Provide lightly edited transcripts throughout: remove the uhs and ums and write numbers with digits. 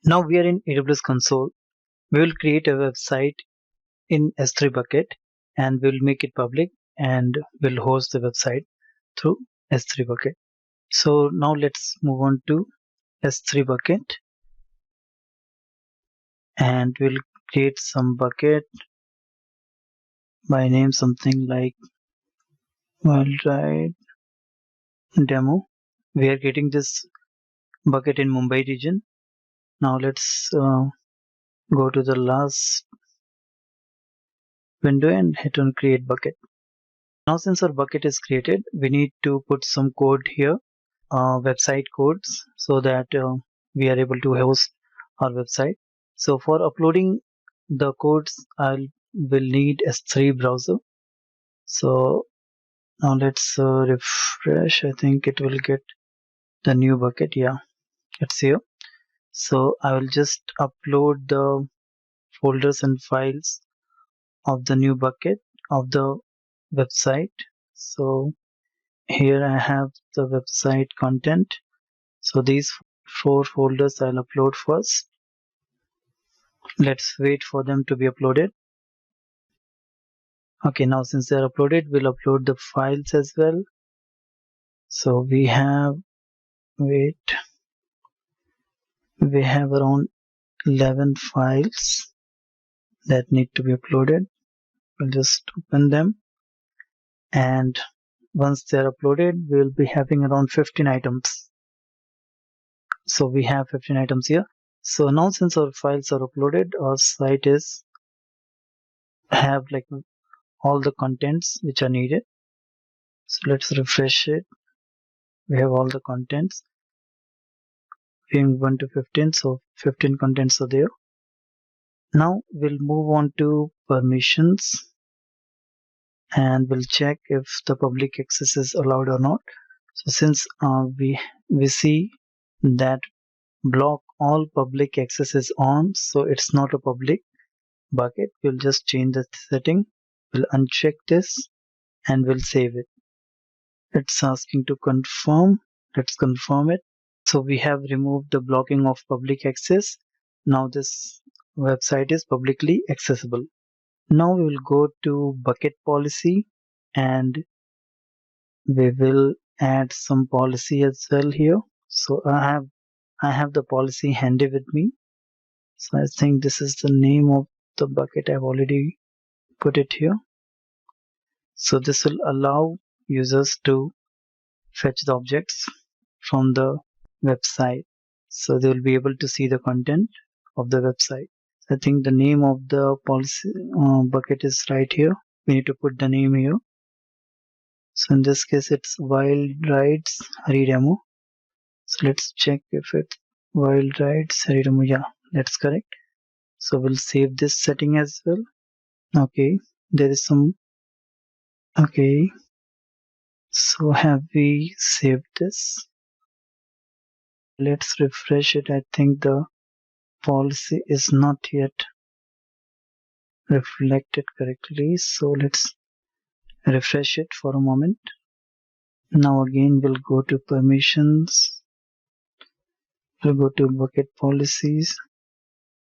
Now we are in AWS console. We will create a website in S3 bucket and we'll make it public and we'll host the website through S3 bucket. So now let's move on to S3 bucket and we'll create some bucket by name something like worldwide demo. We are getting this bucket in Mumbai region. Now let's go to the last window and hit on create bucket. Now since our bucket is created, we need to put some code here, website codes, so that we are able to host our website. So for uploading the codes, I will need S3 browser. So now let's refresh. I think it will get the new bucket. Yeah, it's here. So I will just upload the folders and files of the new bucket of the website. So here I have the website content. So these 4 folders I'll upload first. Let's wait for them to be uploaded. Okay, now since they're uploaded, we'll upload the files as well. So we have around 11 files that need to be uploaded. We'll just open them, and once they're uploaded, we'll be having around 15 items. So we have 15 items here. So now since our files are uploaded, our site is have like all the contents which are needed. So let's refresh it. We have all the contents being 1 to 15, so 15 contents are there. Now we'll move on to permissions and we'll check if the public access is allowed or not. So since we see that block all public access is on, so it's not a public bucket, we'll just change the setting. We'll uncheck this and we'll save it. It's asking to confirm. Let's confirm it. So we have removed the blocking of public access. Now this website is publicly accessible. Now we will go to bucket policy and we will add some policy as well here. So I have the policy handy with me. So I think this is the name of the bucket. I've already put it here. So this will allow users to fetch the objects from the website. So they will be able to see the content of the website. I think the name of the policy bucket is right here. We need to put the name here. So in this case, it's Wild Rides Hari Demo. So let's check if it's Wild Rides Hari Demo. Yeah, that's correct. So we'll save this setting as well. Okay, there is some. Okay, so have we saved this? Let's refresh it. I think the policy is not yet reflected correctly. So let's refresh it for a moment. Now again, we'll go to permissions. We'll go to bucket policies.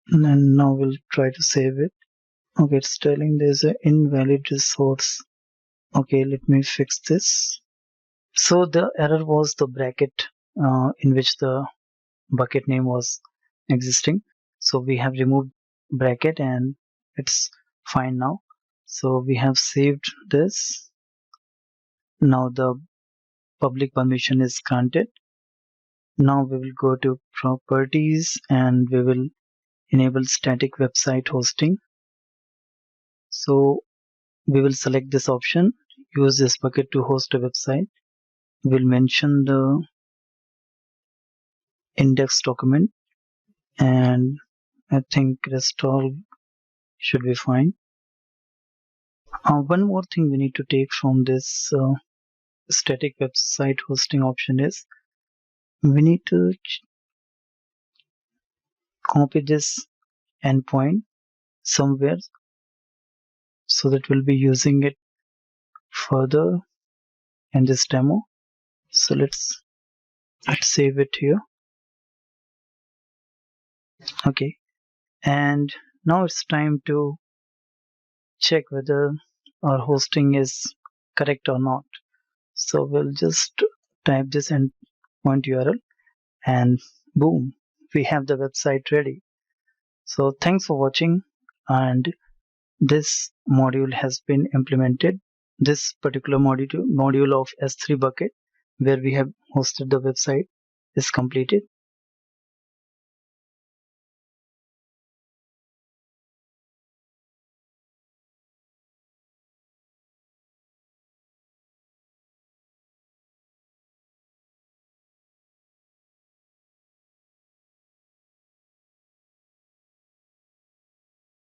And now we'll try to save it. Okay, it's telling there's an invalid resource. Okay, let me fix this. So the error was the bracket in which the bucket name was existing. So we have removed bracket and it's fine now. So we have saved this. Now the public permission is granted. Now we will go to properties and we will enable static website hosting. So we will select this option, use this bucket to host a website. We'll mention the index document and I think rest all should be fine. One more thing we need to take from this static website hosting option is we need to copy this endpoint somewhere so that we'll be using it further in this demo. So let's save it here. Okay, and now it's time to check whether our hosting is correct or not. So we'll just type this endpoint URL and boom, we have the website ready. So thanks for watching, and this module has been implemented. This particular module of S3 bucket where we have hosted the website is completed.